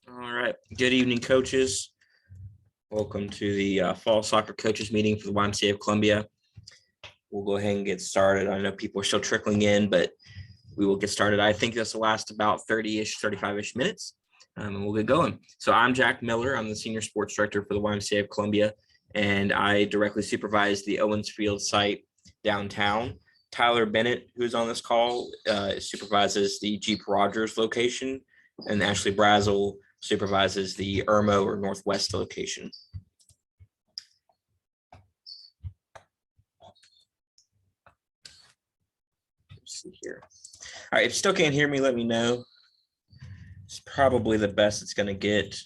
All right. Good evening, coaches. Welcome to the fall soccer coaches meeting for the YMCA of Columbia. We'll go ahead and get started. I know people are still trickling in, but we will get started. I think this will last about 30-ish, 35-ish minutes, and we'll get going. So I'm Jack Miller. I'm the senior sports director for the YMCA of Columbia, and I directly supervise the Owens Field site downtown. Tyler Bennett, who's on this call, supervises the Jeep Rogers location, and Ashley Brazel supervises the Irmo or Northwest location. Let's see here. All right, if you still can't hear me, let me know. It's probably the best it's going to get.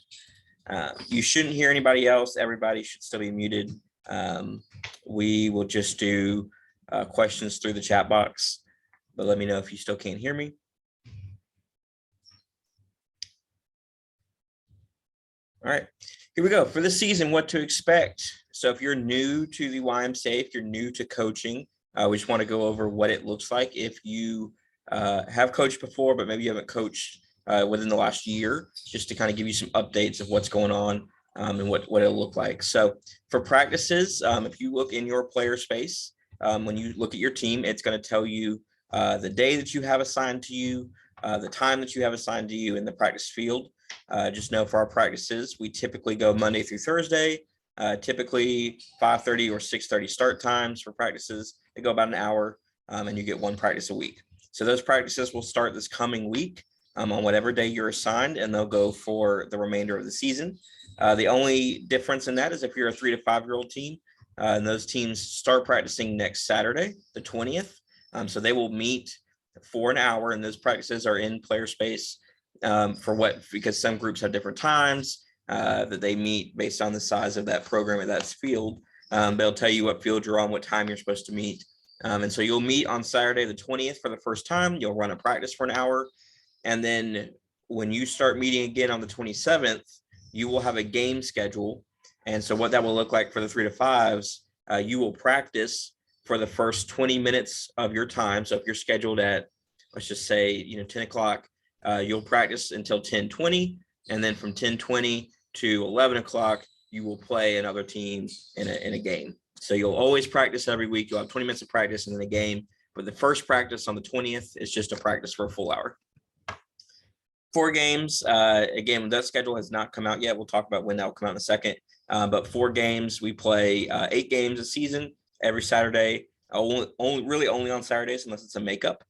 You shouldn't hear anybody else. Everybody should still be muted. We will just do questions through the chat box, but let me know if you still can't hear me. All right, here we go. For this season, what to expect. So if you're new to the YMCA, if you're new to coaching, we just want to go over what it looks like. If you have coached before, but maybe you haven't coached within the last year, just to kind of give you some updates of what's going on and what it'll look like. So for practices, if you look in your player space, when you look at your team, it's going to tell you the day that you have assigned to you, the time that you have assigned to you in the practice field. Just know for our practices, we typically go Monday through Thursday, typically 5:30 or 6:30 start times for practices. They go about an hour and you get one practice a week. So those practices will start this coming week on whatever day you're assigned, and they'll go for the remainder of the season. The only difference in that is if you're a 3 to 5 year old team, and those teams start practicing next Saturday, the 20th. So they will meet for an hour, and those practices are in player space because some groups have different times that they meet based on the size of that program at that field. They'll tell you what field you're on, what time you're supposed to meet. And so you'll meet on Saturday the 20th for the first time. You'll run a practice for an hour. And then when you start meeting again on the 27th, you will have a game schedule. And so what that will look like for the 3 to 5s, you will practice for the first 20 minutes of your time. So if you're scheduled at, let's just say, 10 o'clock, you'll practice until 10:20, and then from 10:20 to 11 o'clock, you will play another team in a game. So you'll always practice every week. You'll have 20 minutes of practice and then a game. But the first practice on the 20th is just a practice for a full hour. 4 games. Again, that schedule has not come out yet. We'll talk about when that will come out in a second. But 4 games. We play 8 games a season every Saturday. Only on Saturdays unless it's a makeup.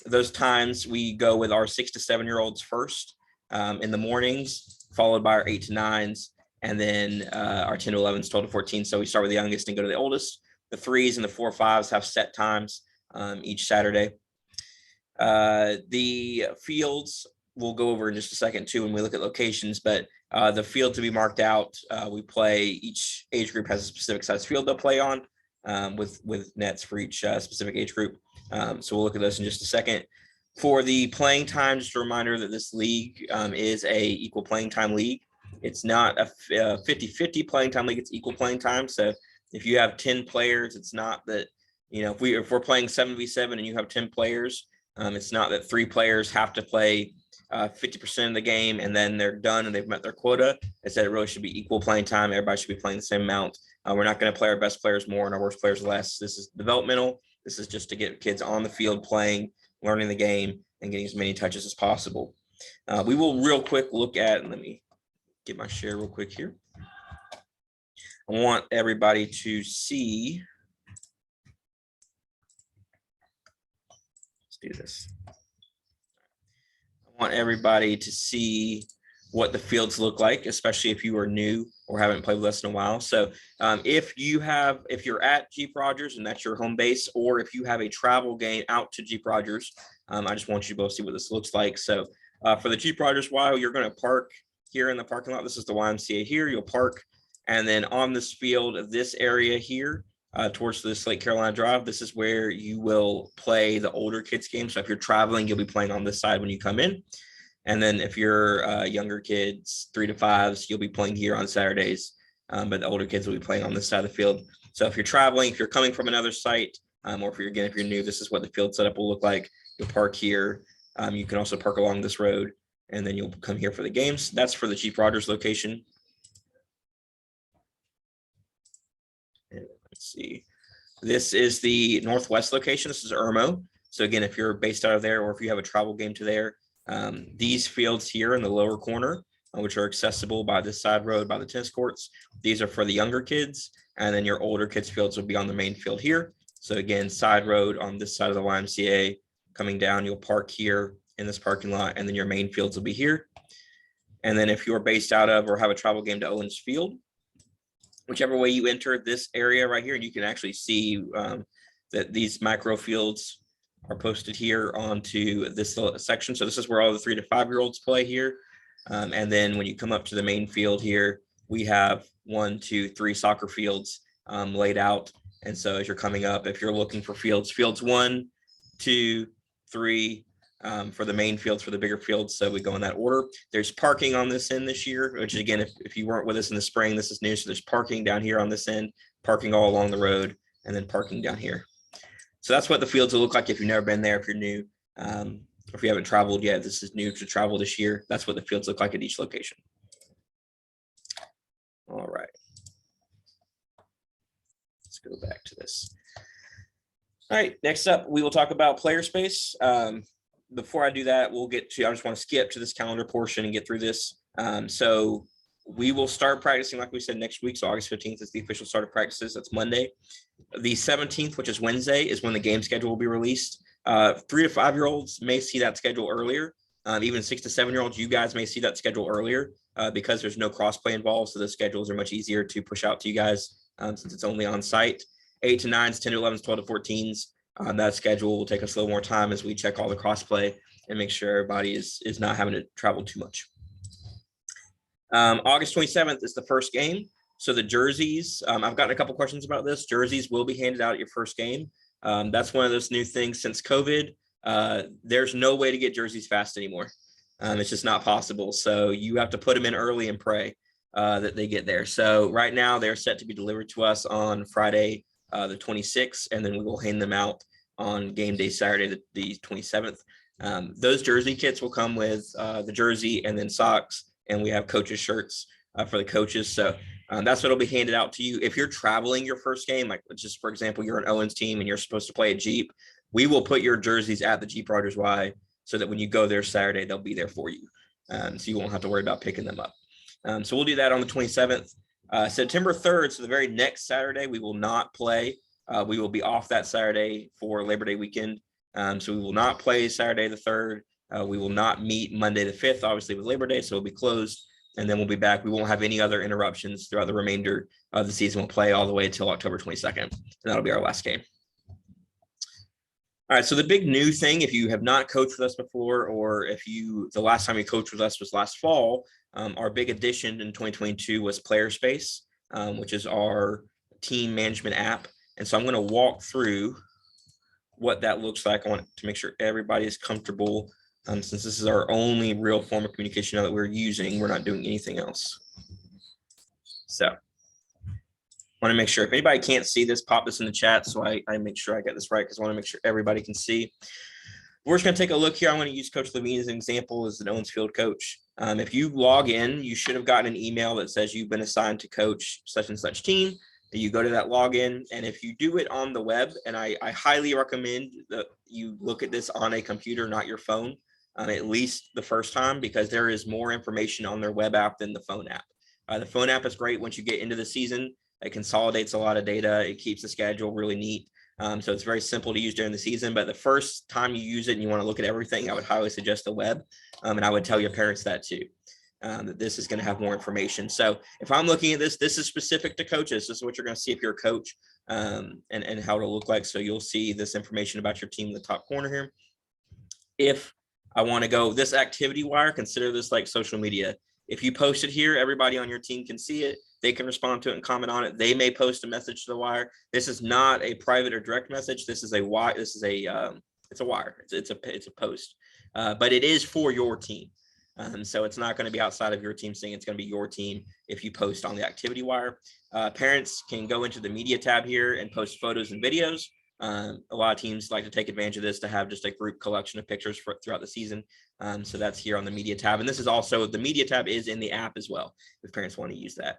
Those times we go with our 6 to 7 year olds first in the mornings, followed by our 8 to 9s, and then our 10 to 11s, 12 to 14. So we start with the youngest and go to the oldest. The 3s and the 4 5s have set times each Saturday. The fields we'll go over in just a second too when we look at locations, but the field to be marked out, we play, each age group has a specific size field they'll play on with nets for each specific age group. So we'll look at this in just a second. For the playing time, just a reminder that this league is a equal playing time league. It's not a 50-50 playing time league, it's equal playing time. So if you have 10 players, it's not that, if we're playing 7v7 and you have 10 players, it's not that 3 players have to play 50% of the game and then they're done and they've met their quota. It's that it really should be equal playing time. Everybody should be playing the same amount. We're not going to play our best players more and our worst players less. This is developmental. This is just to get kids on the field playing, learning the game, and getting as many touches as possible. We will real quick look at, and let me get my share real quick here. I want everybody to see. Let's do this. I want everybody to see what the fields look like, especially if you are new or haven't played with us in a while. So if you're at Jeep Rogers and that's your home base, or if you have a travel game out to Jeep Rogers, I just want you to both see what this looks like. So for the Jeep Rogers while you're going to park here in the parking lot. This is the YMCA here. You'll park, and then on this field, this area here, towards this Lake Carolina Drive, this is where you will play the older kids game. So if you're traveling, you'll be playing on this side when you come in. And then if you're younger kids, 3 to 5s, you'll be playing here on Saturdays. But the older kids will be playing on this side of the field. So if you're traveling, if you're coming from another site, or if you're new, this is what the field setup will look like. You'll park here. You can also park along this road, and then you'll come here for the games. That's for the Chief Rogers location. And let's see. This is the Northwest location. This is Irmo. So again, if you're based out of there or if you have a travel game to there, these fields here in the lower corner, which are accessible by this side road, by the tennis courts, these are for the younger kids. And then your older kids' fields will be on the main field here. So again, side road on this side of the YMCA, coming down, you'll park here in this parking lot, and then your main fields will be here. And then if you're based out of or have a travel game to Owens Field, whichever way you enter this area right here, and you can actually see that these micro fields are posted here onto this section. So this is where all the 3 to 5 year olds play here. And then when you come up to the main field here, we have 1, 2, 3 soccer fields laid out. And so as you're coming up, if you're looking for fields 1, 2, 3 for the main fields, for the bigger fields. So we go in that order. There's parking on this end this year, which again, if you weren't with us in the spring, this is new. So there's parking down here on this end, parking all along the road, and then parking down here. So that's what the fields will look like if you've never been there, if you're new. If you haven't traveled yet, this is new to travel this year. That's what the fields look like at each location. All right. Let's go back to this. All right, next up, we will talk about player space. Before I do that, I just want to skip to this calendar portion and get through this. So we will start practicing, like we said, next week. So August 15th is the official start of practices. That's Monday. The 17th, which is Wednesday, is when the game schedule will be released. 3 to 5 year olds may see that schedule earlier. Even 6 to 7 year olds, you guys may see that schedule earlier because there's no crossplay involved. So the schedules are much easier to push out to you guys since it's only on site. 8 to 9s, 10 to 11s, 12 to 14s. That schedule will take us a little more time as we check all the crossplay and make sure everybody is not having to travel too much. August 27th is the first game. So the jerseys, I've gotten a couple questions about this. Jerseys will be handed out at your first game. That's one of those new things since COVID. There's no way to get jerseys fast anymore. It's just not possible. So you have to put them in early and pray that they get there. So right now they're set to be delivered to us on Friday, the 26th, and then we will hand them out on game day Saturday, the 27th. Those jersey kits will come with the jersey and then socks, and we have coaches shirts for the coaches. So that's what'll be handed out to you. If you're traveling your first game, like just for example, you're an Owens team and you're supposed to play a Jeep, we will put your jerseys at the Jeep Rogers Y so that when you go there Saturday, they'll be there for you. So you won't have to worry about picking them up. So we'll do that on the 27th. September 3rd, so the very next Saturday, we will not play. We will be off that Saturday for Labor Day weekend. So we will not play Saturday the 3rd. We will not meet Monday the 5th, obviously with Labor Day, so we'll be closed. And then we'll be back. We won't have any other interruptions throughout the remainder of the season. We'll play all the way until October 22nd, and that'll be our last game. All right, so the big new thing, if you have not coached with us before, or if the last time you coached with us was last fall, our big addition in 2022 was Player Space, which is our team management app. And so I'm going to walk through what that looks like. I want to make sure everybody is comfortable. Since this is our only real form of communication now that we're using, we're not doing anything else. So I want to make sure if anybody can't see this, pop this in the chat so I make sure I get this right, because I want to make sure everybody can see. We're just going to take a look here. I'm going to use Coach Levine as an example as an Owens Field coach. If you log in, you should have gotten an email that says you've been assigned to coach such and such team. You go to that login, and if you do it on the web, and I highly recommend that you look at this on a computer, not your phone, at least the first time, because there is more information on their web app than the phone app. The phone app is great once you get into the season. It consolidates a lot of data. It keeps the schedule really neat. So it's very simple to use during the season, but the first time you use it and you want to look at everything, I would highly suggest the web. And I would tell your parents that too, that this is going to have more information. So if I'm looking at this, this is specific to coaches. This is what you're going to see if you're a coach, and how it'll look like. So you'll see this information about your team in the top corner here. If I want to go this activity wire, consider this like social media. If you post it here, everybody on your team can see it. They can respond to it and comment on it. They may post a message to the wire. This is not a private or direct message. This is a wire. This is it's a wire. It's a post, but it is for your team. So it's not going to be outside of your team seeing. It's going to be your team if you post on the activity wire. Parents can go into the media tab here and post photos and videos. A lot of teams like to take advantage of this to have just a group collection of pictures throughout the season. So that's here on the media tab. And this is also, the media tab is in the app as well, if parents want to use that.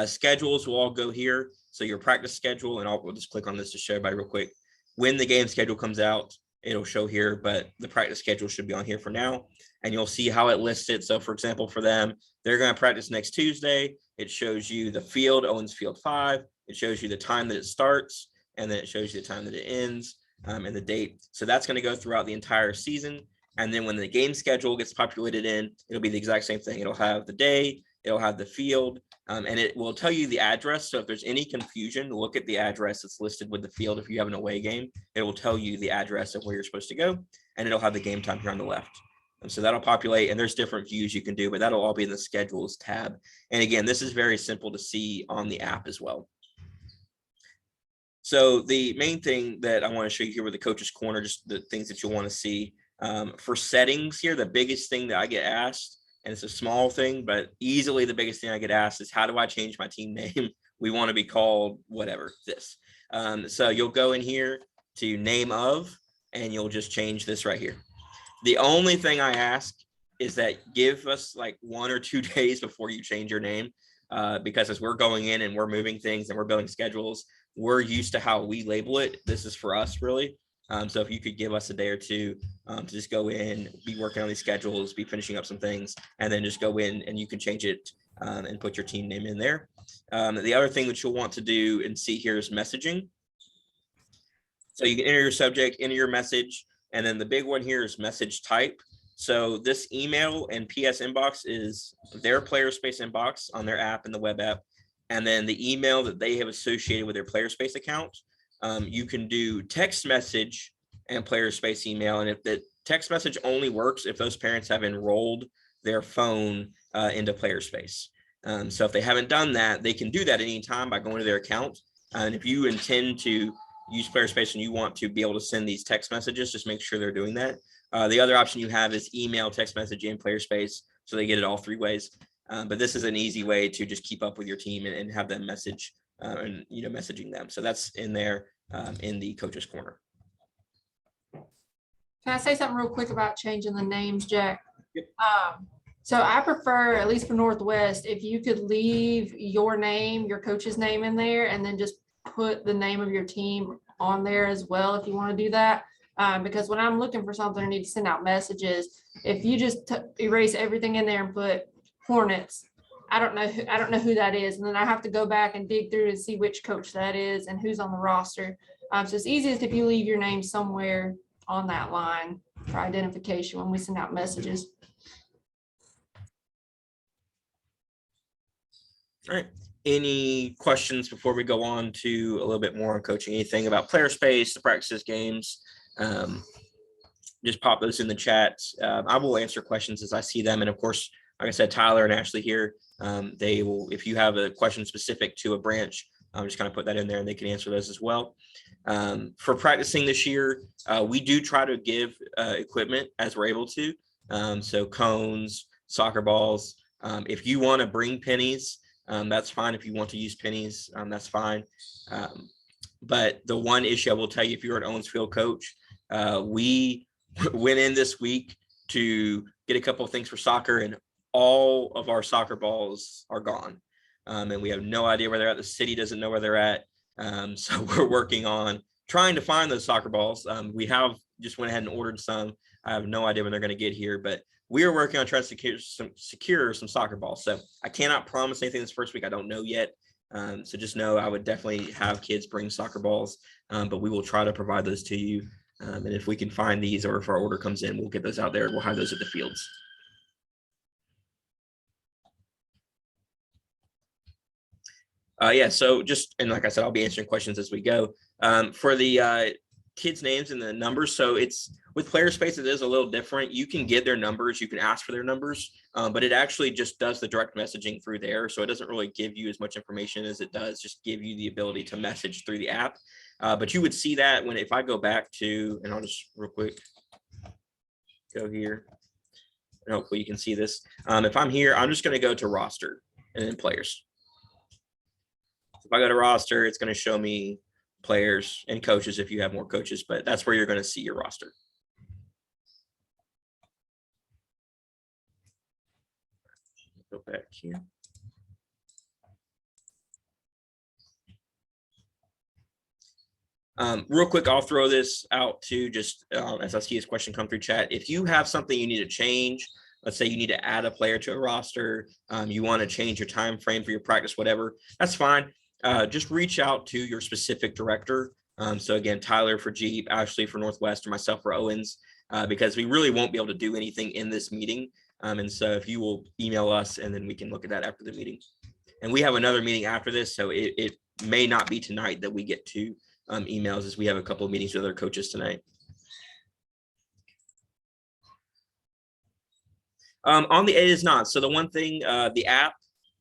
Schedules will all go here. So your practice schedule, and we'll just click on this to show everybody real quick. When the game schedule comes out, it'll show here, but the practice schedule should be on here for now. And you'll see how it lists it. So for example, for them, they're going to practice next Tuesday. It shows you the field, Owens Field 5. It shows you the time that it starts, and then it shows you the time that it ends, and the date. So that's going to go throughout the entire season. And then when the game schedule gets populated in, it'll be the exact same thing. It'll have the day, it'll have the field, and it will tell you the address. So if there's any confusion, look at the address that's listed with the field. If you have an away game, it will tell you the address of where you're supposed to go, and it'll have the game time here on the left. And so that'll populate, and there's different views you can do, but that'll all be in the schedules tab. And again, this is very simple to see on the app as well. So the main thing that I want to show you here with the Coach's Corner, just the things that you'll want to see for settings here, the biggest thing that I get asked, and it's a small thing, but easily the biggest thing I get asked is, how do I change my team name? We want to be called whatever this. So you'll go in here to name of, and you'll just change this right here. The only thing I ask is that give us like 1 or 2 days before you change your name, because as we're going in and we're moving things and we're building schedules, we're used to how we label it. This is for us, really. So if you could give us a day or two to just go in, be working on these schedules, be finishing up some things, and then just go in and you can change it and put your team name in there. The other thing that you'll want to do and see here is messaging. So you can enter your subject, enter your message, and then the big one here is message type. So this email and PS inbox is their PlayerSpace inbox on their app and the web app. And then the email that they have associated with their PlayerSpace account. You can do text message and PlayerSpace email. And if the text message only works if those parents have enrolled their phone into PlayerSpace. So if they haven't done that, they can do that anytime by going to their account. And if you intend to use PlayerSpace and you want to be able to send these text messages, just make sure they're doing that. The other option you have is email, text message, and PlayerSpace, so they get it all 3 ways. But this is an easy way to just keep up with your team and have them message and messaging them. So that's in there in the Coach's Corner. Can I say something real quick about changing the names, Jack? Yep. So I prefer, at least for Northwest, if you could leave your name, your coach's name in there, and then just put the name of your team on there as well, if you want to do that. Because when I'm looking for something, I need to send out messages. If you just erase everything in there and put Hornets, I don't know who that is, and then I have to go back and dig through and see which coach that is and who's on the roster. So it's easiest if you leave your name somewhere on that line for identification when we send out messages. All right. Any questions before we go on to a little bit more on coaching? Anything about PlayerSpace, the practices, games? Just pop those in the chat. I will answer questions as I see them. And of course, like I said, Tyler and Ashley here, they will, if you have a question specific to a branch, just kind of put that in there and they can answer those as well. For practicing this year, we do try to give equipment as we're able to. So cones, soccer balls. If you want to bring pennies, that's fine. If you want to use pennies, that's fine. But the one issue I will tell you, if you're an Owens Field coach, we went in this week to get a couple of things for soccer, and all of our soccer balls are gone. And we have no idea where they're at. The city doesn't know where they're at. So we're working on trying to find those soccer balls. We have just went ahead and ordered some. I have no idea when they're going to get here, but we are working on trying to secure some soccer balls. So I cannot promise anything this first week. I don't know yet. So just know I would definitely have kids bring soccer balls, but we will try to provide those to you. And if we can find these, or if our order comes in, we'll get those out there. We'll have those at the fields. Yeah, so just, and like I said, I'll be answering questions as we go. For the kids' names and the numbers, so it's with PlayerSpace, it is a little different. You can get their numbers, you can ask for their numbers, but it actually just does the direct messaging through there. So it doesn't really give you as much information as it does just give you the ability to message through the app. But you would see that when, if I go back to, and I'll just real quick go here, and hopefully you can see this. If I'm here, I'm just going to go to roster and then players. If I go to roster, it's going to show me players and coaches if you have more coaches, but that's where you're going to see your roster. Go back here. Real quick, I'll throw this out to just as I see his question come through chat. If you have something you need to change, let's say you need to add a player to a roster, you want to change your time frame for your practice, whatever, that's fine. Just reach out to your specific director. So again, Tyler for Jeep, Ashley for Northwest, or myself for Owens, because we really won't be able to do anything in this meeting. And so if you will email us, and then we can look at that after the meeting. And we have another meeting after this, so it may not be tonight that we get to emails, as we have a couple of meetings with other coaches tonight. It is not. So the one thing, the app,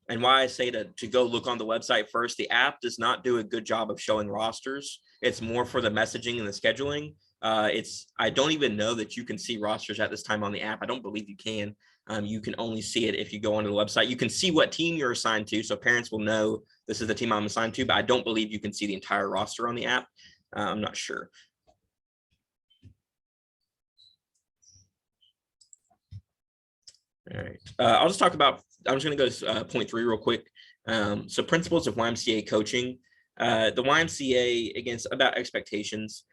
and why I say to go look on the website first, the app does not do a good job of showing rosters. It's more for the messaging and the scheduling. I don't even know that you can see rosters at this time on the app. I don't believe you can. You can only see it if you go onto the website. You can see what team you're assigned to, so parents will know this is the team I'm assigned to, but I don't believe you can see the entire roster on the app. I'm not sure. All right. I'm just going to go to point 3 real quick. So principles of YMCA coaching. The YMCA, again, about expectations.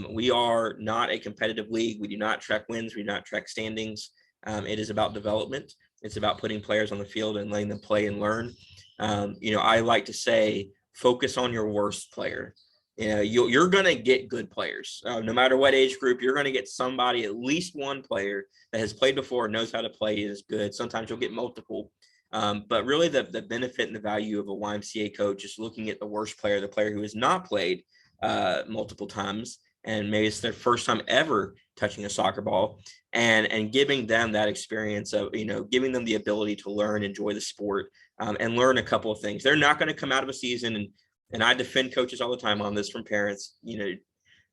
We are not a competitive league. We do not track wins. We do not track standings. It is about development. It's about putting players on the field and letting them play and learn. I like to say, focus on your worst player. You're going to get good players. No matter what age group, you're going to get somebody, at least one player that has played before, knows how to play, is good. Sometimes you'll get multiple. But really the benefit and the value of a YMCA coach is looking at the worst player, the player who has not played multiple times, and maybe it's their first time ever touching a soccer ball, and giving them that experience of, giving them the ability to learn, enjoy the sport, and learn a couple of things. They're not going to come out of a season, and I defend coaches all the time on this from parents.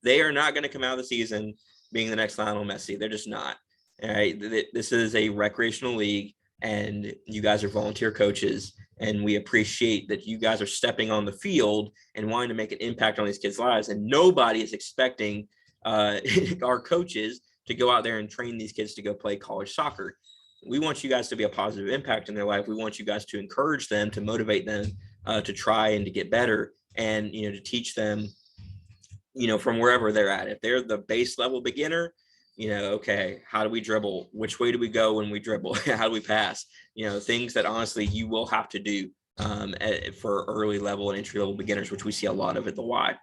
They are not going to come out of the season being the next Lionel Messi. They're just not. All right. This is a recreational league, and you guys are volunteer coaches, and we appreciate that you guys are stepping on the field and wanting to make an impact on these kids' lives. And nobody is expecting our coaches to go out there and train these kids to go play college soccer. We want you guys to be a positive impact in their life. We want you guys to encourage them, to motivate them to try and to get better, and, to teach them, from wherever they're at. If they're the base level beginner, okay, how do we dribble? Which way do we go when we dribble? How do we pass? Things that honestly you will have to do for early level and entry level beginners, which we see a lot of at the Y.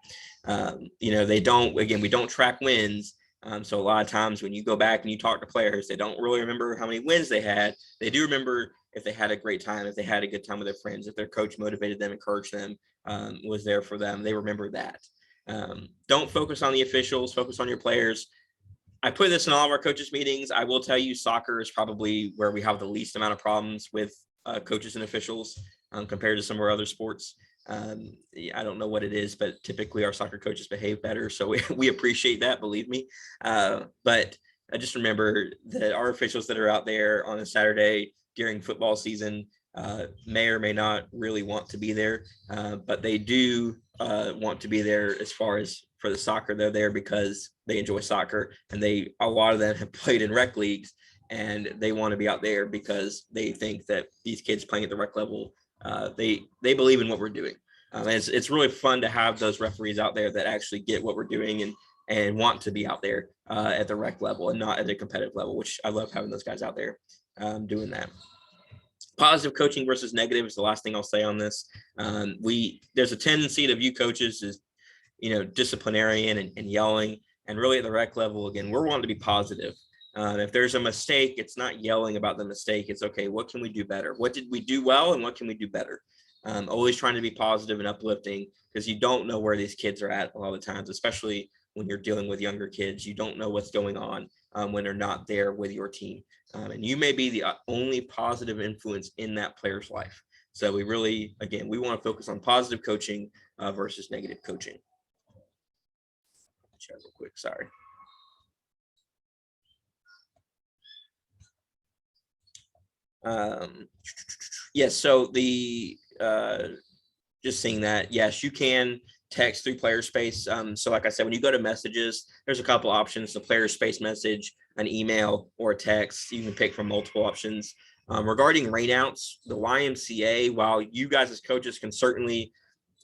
We don't track wins. So a lot of times when you go back and you talk to players, they don't really remember how many wins they had. They do remember if they had a great time, if they had a good time with their friends, if their coach motivated them, encouraged them, was there for them. They remember that. Don't focus on the officials, focus on your players. I put this in all of our coaches meetings. I will tell you, soccer is probably where we have the least amount of problems with coaches and officials compared to some of our other sports. I don't know what it is, but typically our soccer coaches behave better. So we appreciate that, believe me. But I just remember that our officials that are out there on a Saturday during football season may or may not really want to be there, but they do want to be there as far as for the soccer. They're there because they enjoy soccer, and a lot of them have played in rec leagues, and they want to be out there because they think that these kids playing at the rec level, they believe in what we're doing. And it's really fun to have those referees out there that actually get what we're doing and want to be out there at the rec level and not at a competitive level, which I love having those guys out there doing that. Positive coaching versus negative is the last thing I'll say on this. There's a tendency to view coaches as, disciplinarian and yelling, and really at the rec level, again, we're wanting to be positive. If there's a mistake, it's not yelling about the mistake. It's okay, what can we do better? What did we do well, and what can we do better? Always trying to be positive and uplifting, because you don't know where these kids are at a lot of times, especially when you're dealing with younger kids. You don't know what's going on when they're not there with your team. And you may be the only positive influence in that player's life. So we really, again, we want to focus on positive coaching versus negative coaching. Check real quick, sorry. Yes, so the just seeing that, yes, you can text through player space. So like I said, when you go to messages, there's a couple options: the player space message, an email, or a text. You can pick from multiple options. Regarding rainouts, the YMCA, while you guys as coaches can certainly,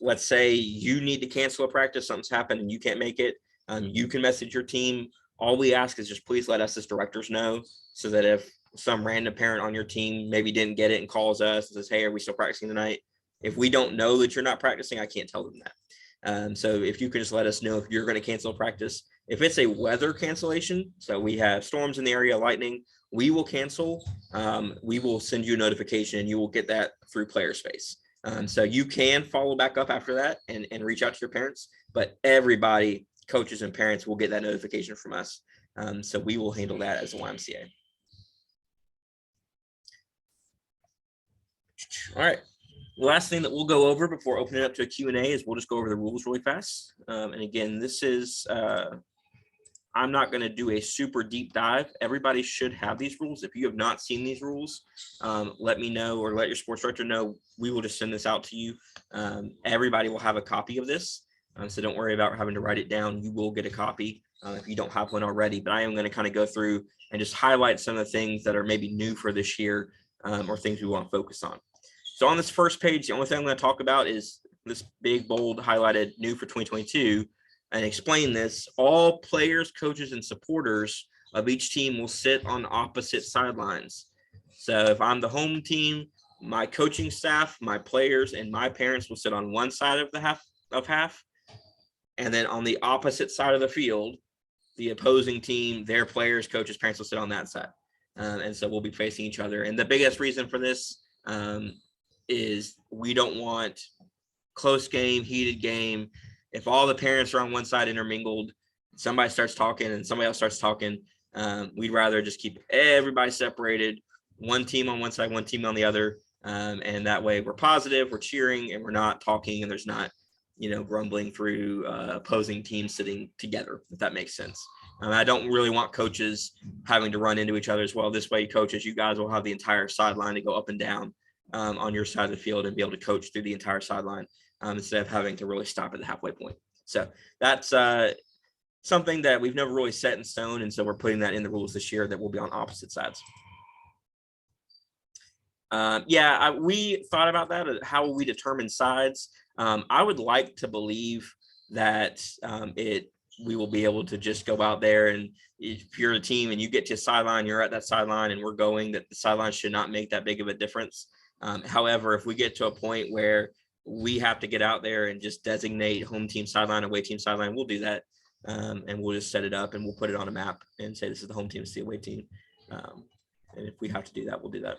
let's say you need to cancel a practice, something's happened and you can't make it, you can message your team. All we ask is just please let us as directors know, so that if some random parent on your team maybe didn't get it and calls us and says, hey, are we still practicing tonight? If we don't know that you're not practicing, I can't tell them that. So if you can just let us know if you're going to cancel practice. If it's a weather cancellation, so we have storms in the area, lightning, we will cancel. We will send you a notification and you will get that through player space. So you can follow back up after that and reach out to your parents, but everybody, coaches and parents, will get that notification from us. So we will handle that as a YMCA. All right. Last thing that we'll go over before opening it up to a Q&A is we'll just go over the rules really fast. And again, this is, I'm not going to do a super deep dive. Everybody should have these rules. If you have not seen these rules, let me know or let your sports director know. We will just send this out to you. Everybody will have a copy of this. So don't worry about having to write it down. You will get a copy if you don't have one already. But I am going to kind of go through and just highlight some of the things that are maybe new for this year or things we want to focus on. So on this first page, the only thing I'm going to talk about is this big, bold, highlighted new for 2022, and explain this. All players, coaches, and supporters of each team will sit on opposite sidelines. So if I'm the home team, my coaching staff, my players, and my parents will sit on one side of the half. And then on the opposite side of the field, the opposing team, their players, coaches, parents will sit on that side. And so we'll be facing each other. And the biggest reason for this is we don't want close game, heated game. If all the parents are on one side intermingled, somebody starts talking and somebody else starts talking, we'd rather just keep everybody separated, one team on one side, one team on the other. And that way we're positive, we're cheering, and we're not talking, and there's not, grumbling through opposing teams sitting together, if that makes sense. I don't really want coaches having to run into each other as well. This way, coaches, you guys will have the entire sideline to go up and down on your side of the field and be able to coach through the entire sideline instead of having to really stop at the halfway point. So that's something that we've never really set in stone. And so we're putting that in the rules this year that will be on opposite sides. We thought about that. How will we determine sides? I would like to believe that we will be able to just go out there, and if you're a team and you get to a sideline, you're at that sideline and we're going, that the sideline should not make that big of a difference. However, if we get to a point where we have to get out there and just designate home team sideline, away team sideline, we'll do that. And we'll just set it up and we'll put it on a map and say this is the home team, this is the away team. And if we have to do that, we'll do that.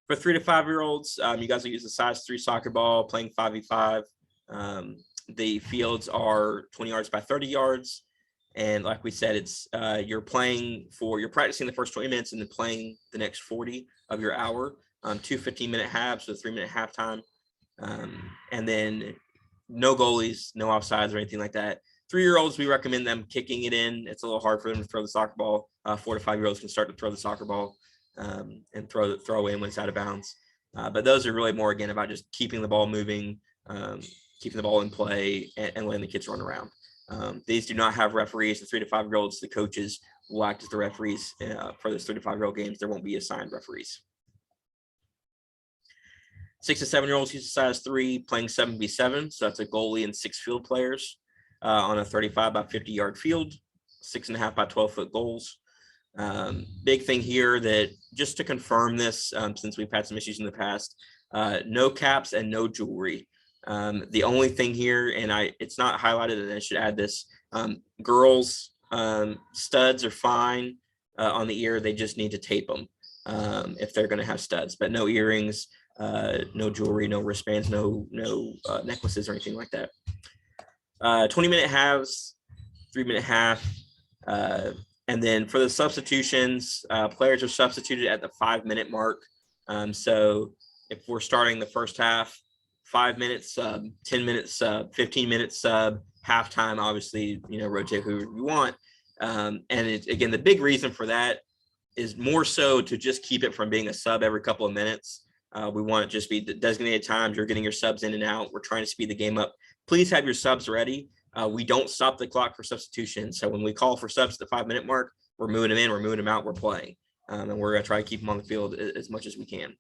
For 3 to 5 year olds, you guys will use a size 3 soccer ball, playing 5v5. The fields are 20 yards by 30 yards. And like we said, it's you're practicing the first 20 minutes and then playing the next 40 of your hour. 2 15-minute halves with a 3-minute halftime. And then no goalies, no offsides or anything like that. 3-year-olds, we recommend them kicking it in. It's a little hard for them to throw the soccer ball. 4 to 5 year olds can start to throw the soccer ball and throw away when it's out of bounds. But those are really more, again, about just keeping the ball moving, keeping the ball in play, and letting the kids run around. These do not have referees. The 3 to 5 year olds, the coaches will act as the referees for those 3 to 5 year old games. There won't be assigned referees. 6 to 7 year olds use a size 3, playing 7v7. So that's a goalie and 6 field players on a 35 by 50 yard field, 6.5 by 12 foot goals. Big thing here that just to confirm this, since we've had some issues in the past, no caps and no jewelry. The only thing here, and it's not highlighted, and I should add this, girls, studs are fine on the ear. They just need to tape them if they're going to have studs, but no earrings, no jewelry, no wristbands, no necklaces or anything like that. 20-minute halves, 3-minute half. And then for the substitutions, players are substituted at the 5-minute mark. So if we're starting the first half, 5 minutes sub, 10 minutes sub, 15 minutes sub, halftime, obviously, rotate who you want. And again, the big reason for that is more so to just keep it from being a sub every couple of minutes. We want it to just be the designated times. You're getting your subs in and out. We're trying to speed the game up. Please have your subs ready. We don't stop the clock for substitution. So when we call for subs at the 5-minute mark, we're moving them in, we're moving them out, we're playing. And we're going to try to keep them on the field as much as we can.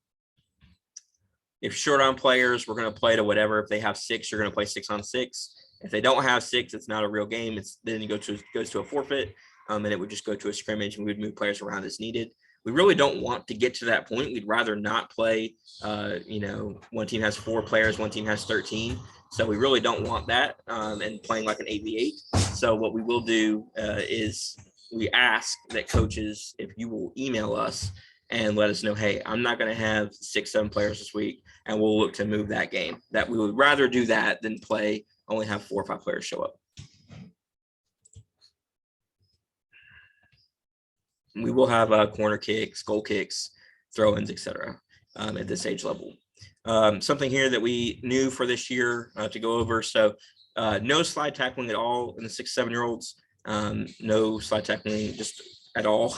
If short on players, we're going to play to whatever. If they have 6, you're going to play 6-on-6. If they don't have 6, it's not a real game. Then it goes to a forfeit, and it would just go to a scrimmage, and we would move players around as needed. We really don't want to get to that point. We'd rather not play, one team has 4 players, one team has 13. So we really don't want that, and playing like an 8v8. So what we will do is we ask that coaches, if you will email us and let us know, hey, I'm not going to have 6-7 players this week, and we'll look to move that game. That we would rather do that than only have 4 or 5 players show up. We will have corner kicks, goal kicks, throw-ins, etc. At this age level. Something here that we knew for this year to go over. So no slide tackling at all in the 6-7-year-olds. No slide tackling just at all.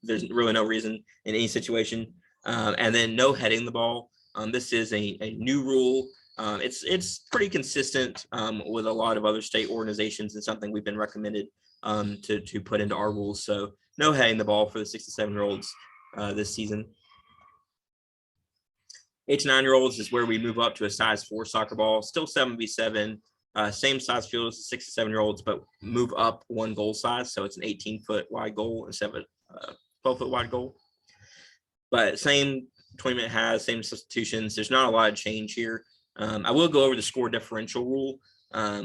There's really no reason in any situation. And then no heading the ball. This is a new rule. It's pretty consistent with a lot of other state organizations and something we've been recommended to put into our rules. So no heading the ball for the 6 to 7-year-olds this season. 8 to 9-year-olds is where we move up to a size 4 soccer ball, still 7v7, same size field as the 6 to 7-year-olds, but move up 1 goal size. So it's an 18-foot wide goal instead of a 12-foot wide goal. But same 20-minute halves, same substitutions. There's not a lot of change here. I will go over the score differential rule,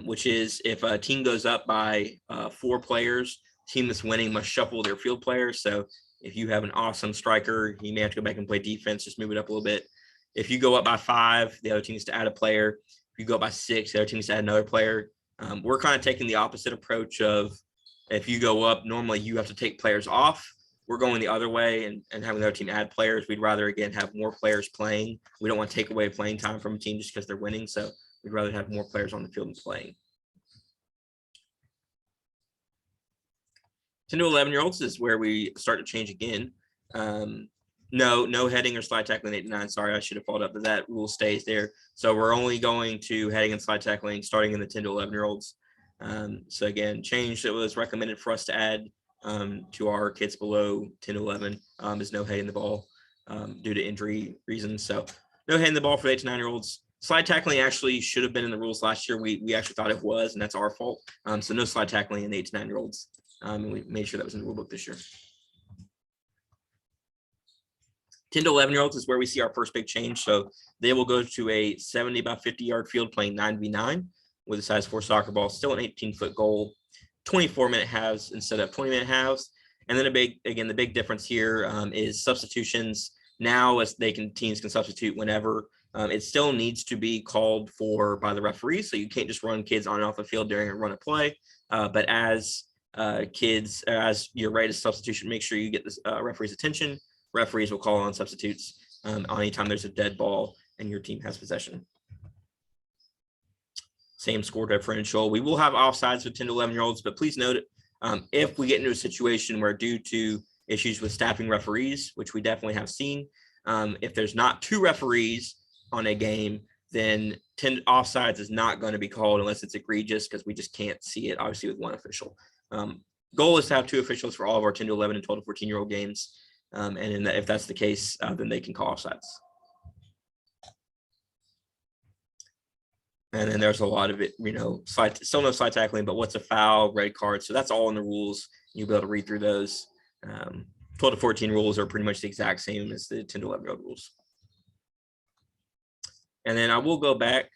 which is if a team goes up by 4 players, team that's winning must shuffle their field players. So if you have an awesome striker, you may have to go back and play defense, just move it up a little bit. If you go up by 5, the other team needs to add a player. If you go up by 6, the other team needs to add another player. We're kind of taking the opposite approach of if you go up, normally you have to take players off. We're going the other way and having the other team add players. We'd rather, again, have more players playing. We don't want to take away playing time from a team just because they're winning. So we'd rather have more players on the field and playing. 10 to 11-year-olds is where we start to change again. No heading or slide tackling 8 to 9. Sorry, I should have followed up, but that rule stays there. So we're only going to heading and slide tackling starting in the 10 to 11-year-olds. So again, change that was recommended for us to add to our kids below 10 to 11 is no heading the ball due to injury reasons. So no heading the ball for the 8 to 9-year-olds. Slide tackling actually should have been in the rules last year. We actually thought it was, and that's our fault. So no slide tackling in the 8 to 9-year-olds. And we made sure that was in the rule book this year. 10 to 11-year-olds is where we see our first big change. So they will go to a 70 by 50-yard field playing 9v9 with a size 4 soccer ball, still an 18-foot goal, 24-minute halves instead of 20-minute halves. And then the big difference here is substitutions. Now, as teams can substitute whenever. It still needs to be called for by the referee. So you can't just run kids on and off the field during a run of play. But as you're ready to substitution, make sure you get the referee's attention. Referees will call on substitutes on any time there's a dead ball and your team has possession. Same score differential. We will have offsides with 10 to 11-year-olds, but please note if we get into a situation where due to issues with staffing referees, which we definitely have seen, if there's not 2 referees on a game, then 10 offsides is not going to be called unless it's egregious, because we just can't see it, obviously, with 1 official. Goal is to have 2 officials for all of our 10 to 11 and 12 to 14-year-old games. If that's the case, then they can call offsides. And then there's a lot of it, still no slide tackling, but what's a foul, red card. So that's all in the rules. You'll be able to read through those. 12 to 14 rules are pretty much the exact same as the 10 to 11-year-old rules. And then I will go back.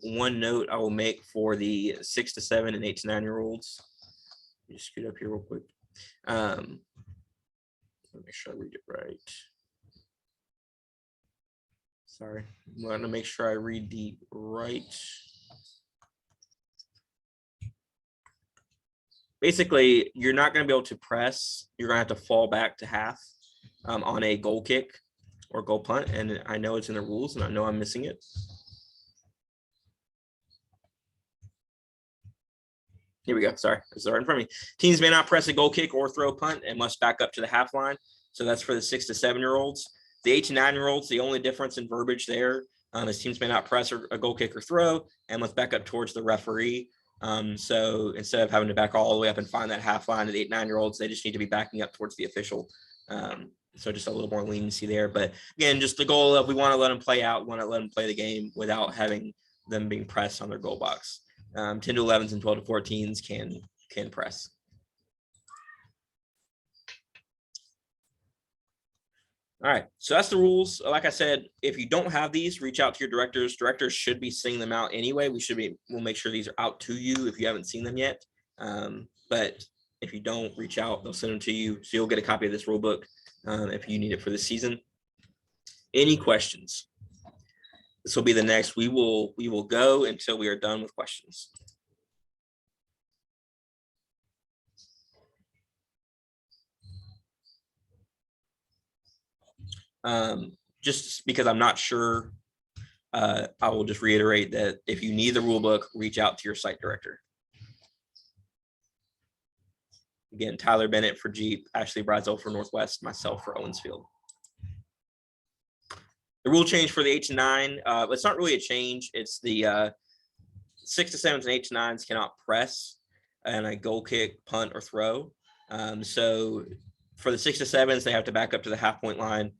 One note I will make for the 6 to 7 and 8 to 9-year-olds. Just scoot up here real quick. Let me make sure I read it right. Sorry, I want to make sure I read the right. Basically, you're not going to be able to press. You're going to have to fall back to half on a goal kick or goal punt. And I know it's in the rules, and I know I'm missing it. Here we go. Sorry, it's right in front of me. Teams may not press a goal kick or throw a punt and must back up to the half line. So that's for the 6 to 7-year-olds. The 8 to 9-year-olds, the only difference in verbiage there is teams may not press a goal kick or throw and must back up towards the referee. So instead of having to back all the way up and find that half line of the 8 9-year-olds, they just need to be backing up towards the official. So just a little more leniency there. But again, just the goal of we want to let them play out, want to let them play the game without having them being pressed on their goal box. 10 to 11s and 12 to 14s can press. All right, so that's the rules. Like I said, if you don't have these, reach out to your directors. Directors should be seeing them out anyway. We'll make sure these are out to you if you haven't seen them yet. But if you don't, reach out, they'll send them to you. So you'll get a copy of this rule book if you need it for the season. Any questions? This will be the next. We will go until we are done with questions. Just because I'm not sure, I will just reiterate that if you need the rule book, reach out to your site director. Again, Tyler Bennett for Jeep, Ashley Brazel for Northwest, myself for Owensfield. The rule change for the 8 to 9, it's not really a change. It's the 6 to 7s and 8 to 9s cannot press and a goal kick, punt, or throw. So for the 6 to 7s, they have to back up to the half point line.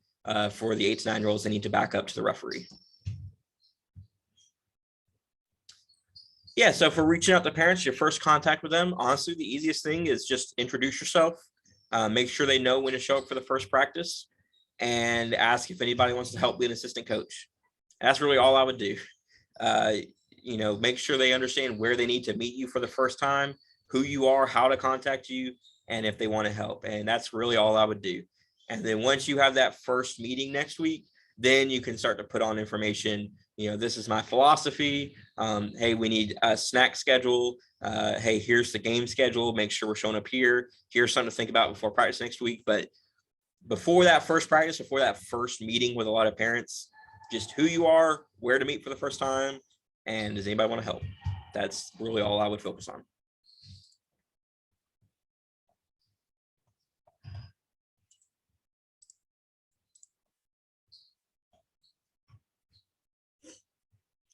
For the 8 to 9-year-olds, they need to back up to the referee. Yeah, so for reaching out to parents, your first contact with them, honestly, the easiest thing is just introduce yourself, make sure they know when to show up for the first practice, and ask if anybody wants to help be an assistant coach. That's really all I would do. Make sure they understand where they need to meet you for the first time, who you are, how to contact you, and if they want to help. And that's really all I would do. And then once you have that first meeting next week, then you can start to put on information. This is my philosophy. Hey, we need a snack schedule. Hey, here's the game schedule. Make sure we're showing up here. Here's something to think about before practice next week. But before that first practice, before that first meeting with a lot of parents, just who you are, where to meet for the first time, and does anybody want to help? That's really all I would focus on.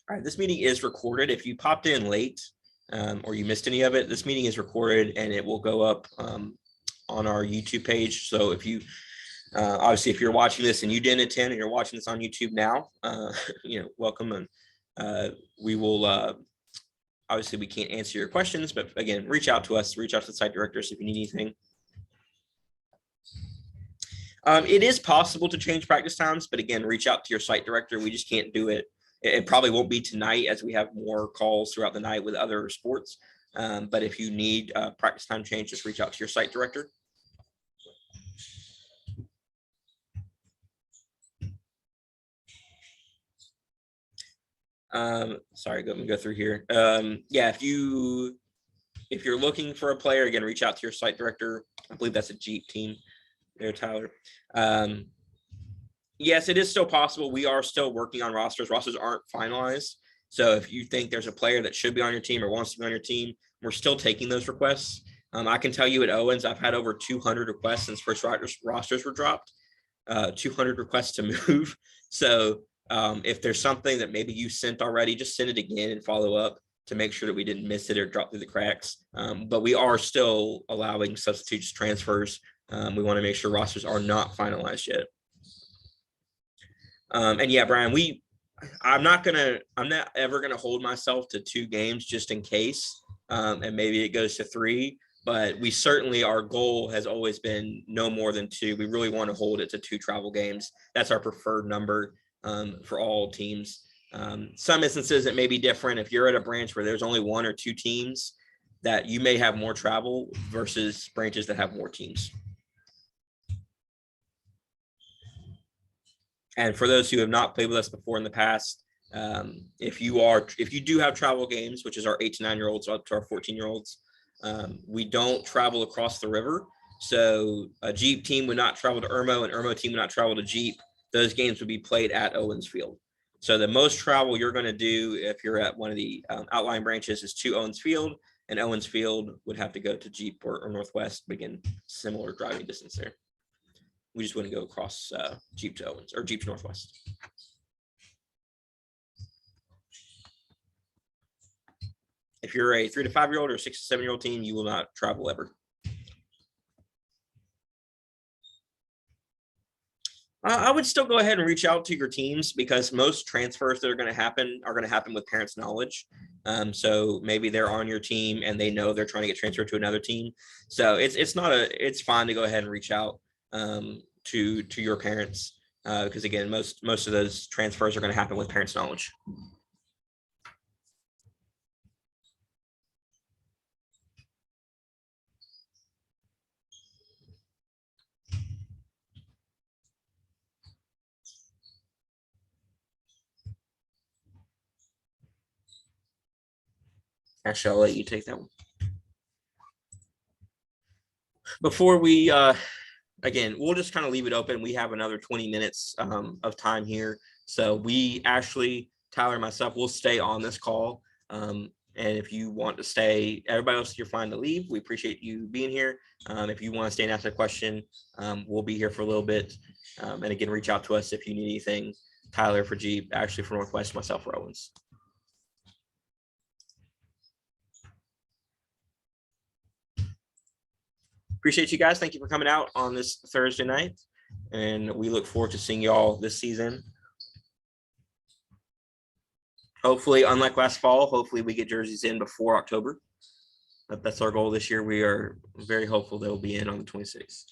All right, this meeting is recorded. If you popped in late or you missed any of it, this meeting is recorded and it will go up on our YouTube page. So if you, obviously, if you're watching this and you didn't attend and you're watching this on YouTube now, welcome. And we will, obviously, we can't answer your questions, but again, reach out to us, reach out to the site directors if you need anything. It is possible to change practice times, but again, reach out to your site director. We just can't do it. It probably won't be tonight as we have more calls throughout the night with other sports. But if you need practice time change, just reach out to your site director. Sorry, let me go through here. Yeah, if you're looking for a player, again, reach out to your site director. I believe that's a Jeep team there, Tyler. Yes, it is still possible. We are still working on rosters. Rosters aren't finalized. So if you think there's a player that should be on your team or wants to be on your team, we're still taking those requests. I can tell you at Owens, I've had over 200 requests since first rosters were dropped, 200 requests to move. So if there's something that maybe you sent already, just send it again and follow up to make sure that we didn't miss it or drop through the cracks. But we are still allowing substitutes, transfers. We want to make sure rosters are not finalized yet. And yeah, Brian, I'm not ever gonna hold myself to 2 games just in case, and maybe it goes to 3. But we certainly, our goal has always been no more than 2. We really want to hold it to 2 travel games. That's our preferred number for all teams. Some instances it may be different. If you're at a branch where there's only 1 or 2 teams, that you may have more travel versus branches that have more teams. And for those who have not played with us before in the past, if you do have travel games, which is our 8 to 9-year-olds up to our 14-year-olds, we don't travel across the river. So a Jeep team would not travel to Irmo, and Irmo team would not travel to Jeep. Those games would be played at Owensfield. So the most travel you're going to do if you're at one of the outlying branches is to Owensfield, and Owensfield would have to go to Jeep or Northwest, begin similar driving distance there. We just wouldn't go across Jeep to Owens or Jeep to Northwest. If you're a 3 to 5 year old or 6 to 7 year old team, you will not travel ever. I would still go ahead and reach out to your teams because most transfers that are going to happen with parents' knowledge. So maybe they're on your team and they know they're trying to get transferred to another team. So it's fine to go ahead and reach out to your parents because again, most of those transfers are going to happen with parents' knowledge. Actually, I'll let you take that one. Before we, again, we'll just kind of leave it open. We have another 20 minutes of time here. So we actually, Tyler and myself, will stay on this call. And if you want to stay, everybody else, you're fine to leave. We appreciate you being here. If you want to stay and ask a question, we'll be here for a little bit. And again, reach out to us if you need anything. Tyler for Jeep, Ashley for Northwest, myself for Owens. Appreciate you guys. Thank you for coming out on this Thursday night. And we look forward to seeing y'all this season. Hopefully, unlike last fall, hopefully we get jerseys in before October. That's our goal this year. We are very hopeful they'll be in on the 26th.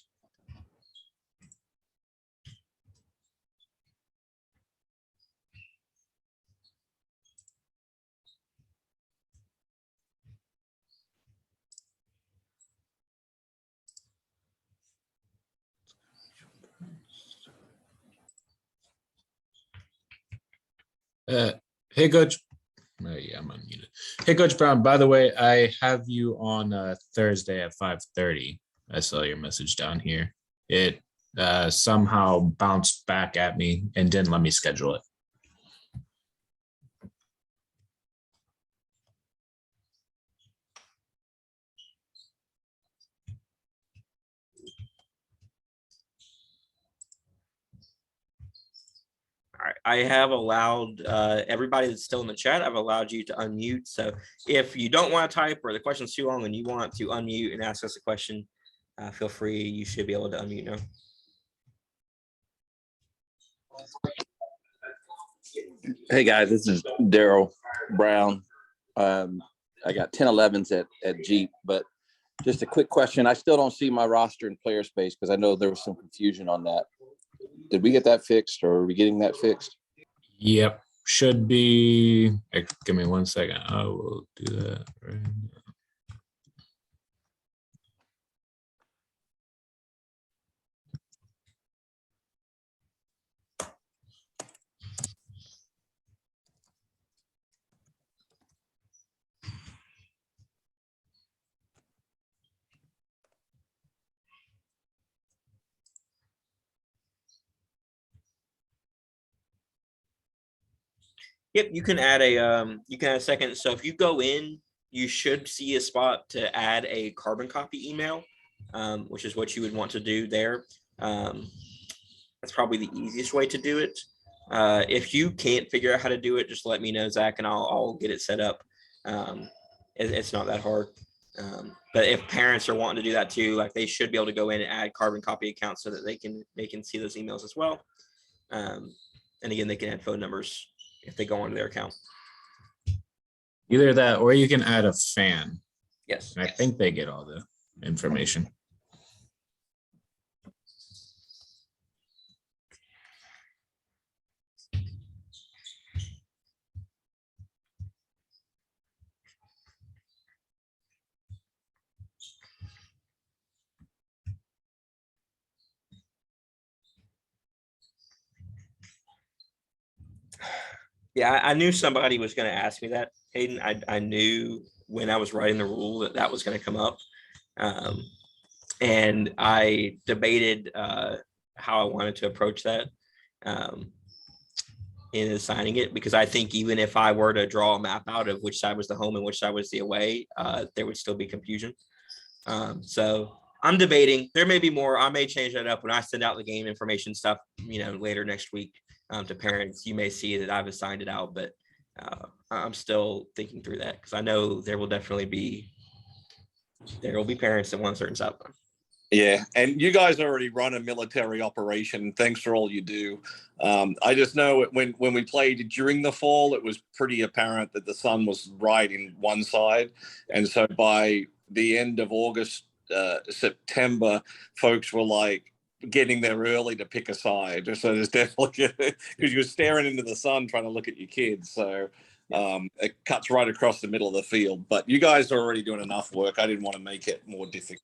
Hey, Coach. Yeah, I'm unmuted. Hey, Coach Brown. By the way, I have you on Thursday at 5:30. I saw your message down here. It somehow bounced back at me and didn't let me schedule it. All right, I have allowed everybody that's still in the chat, I've allowed you to unmute. So if you don't want to type or the question's too long and you want to unmute and ask us a question, feel free. You should be able to unmute now. Hey guys, this is Daryl Brown. I got 10 11s at Jeep, but just a quick question. I still don't see my roster in player space because I know there was some confusion on that. Did we get that fixed, or are we getting that fixed? Yep, should be. Give me 1 second. I will do that right now. Yep, you can add a second. So if you go in, you should see a spot to add a carbon copy email, which is what you would want to do there. That's probably the easiest way to do it. If you can't figure out how to do it, just let me know, Zach, and I'll get it set up. It's not that hard. But if parents are wanting to do that too, like they should be able to go in and add carbon copy accounts so that they can see those emails as well. And again, they can add phone numbers if they go onto their account. Either that, or you can add a fan. Yes. I think they get all the information. Yeah, I knew somebody was going to ask me that, Hayden. I knew when I was writing the rule that was going to come up. And I debated how I wanted to approach that in assigning it, because I think even if I were to draw a map out of which side was the home and which side was the away, there would still be confusion. So I'm debating. There may be more. I may change that up when I send out the game information stuff, later next week to parents. You may see that I've assigned it out, but I'm still thinking through that because I know there will be parents that want a certain sideline. Yeah, and you guys already run a military operation. Thanks for all you do. I just know when we played during the fall, it was pretty apparent that the sun was right in one side, and so by the end of August, September, folks were like getting there early to pick a side. So there's definitely because you're staring into the sun trying to look at your kids. So it cuts right across the middle of the field. But you guys are already doing enough work. I didn't want to make it more difficult.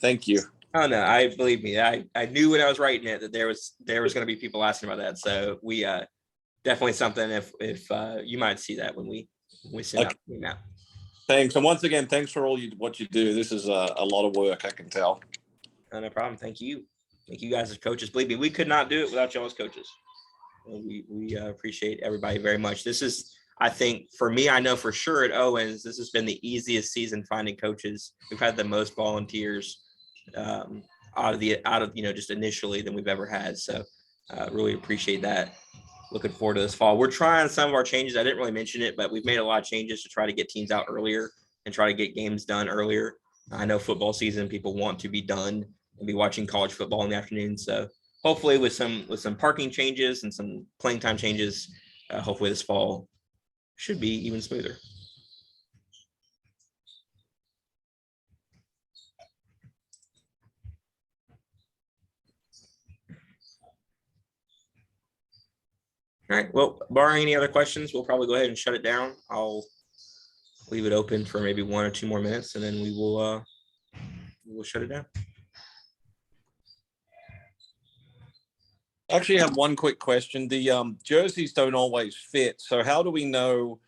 Thank you. Oh no, I believe me. I knew when I was writing it that there was going to be people asking about that. So we definitely something if you might see that when we send out the map. Thanks, and once again, thanks for what you do. This is a lot of work, I can tell. No problem. Thank you guys as coaches. Believe me, we could not do it without y'all as coaches. We appreciate everybody very much. This is, I think, for me, I know for sure at Owens, this has been the easiest season finding coaches. We've had the most volunteers out of just initially than we've ever had. So really appreciate that. Looking forward to this fall. We're trying some of our changes. I didn't really mention it, but we've made a lot of changes to try to get teams out earlier and try to get games done earlier. I know football season, people want to be done and be watching college football in the afternoon. So hopefully with some parking changes and some playing time changes, hopefully this fall should be even smoother. All right. Well, barring any other questions, we'll probably go ahead and shut it down. I'll leave it open for maybe 1 or 2 more minutes, and then we will we'll shut it down. Actually, I have one quick question. The jerseys don't always fit. So how do we know?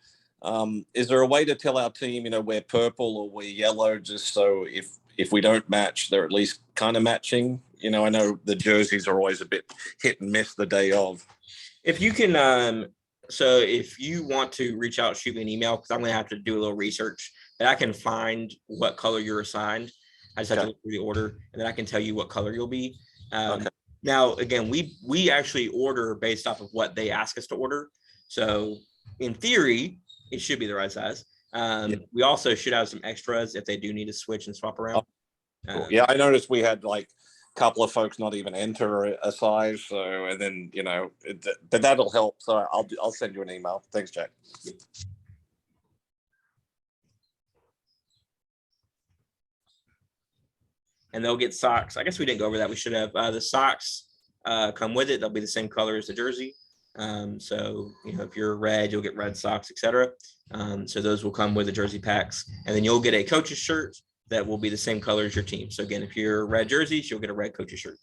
Is there a way to tell our team, wear purple or wear yellow, just so if we don't match, they're at least kind of matching? I know the jerseys are always a bit hit and miss the day of. If you can, so if you want to reach out, shoot me an email because I'm going to have to do a little research, and I can find what color you're assigned. I just have to look through the order, and then I can tell you what color you'll be. Okay. Now, again, we actually order based off of what they ask us to order. So in theory, it should be the right size. We also should have some extras if they do need to switch and swap around. Cool. Yeah, I noticed we had like a couple of folks not even enter a size. So, and then, but that'll help. So I'll send you an email. Thanks, Jack. And they'll get socks. I guess we didn't go over that. We should have the socks come with it. They'll be the same color as the jersey. So, if you're red, you'll get red socks, etc. So those will come with the jersey packs. And then you'll get a coach's shirt that will be the same color as your team. So again, if you're red jerseys, you'll get a red coach's shirt.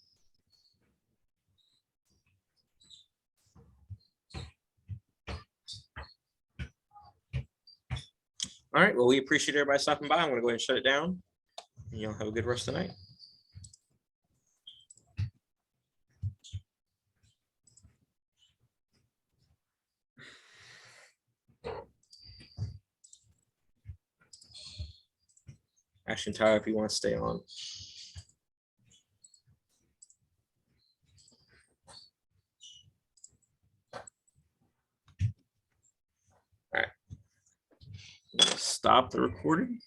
All right. Well, we appreciate everybody stopping by. I'm going to go ahead and shut it down. And y'all have a good rest of the night. Ashton, Tyler, if you want to stay on. All right. Stop the recording.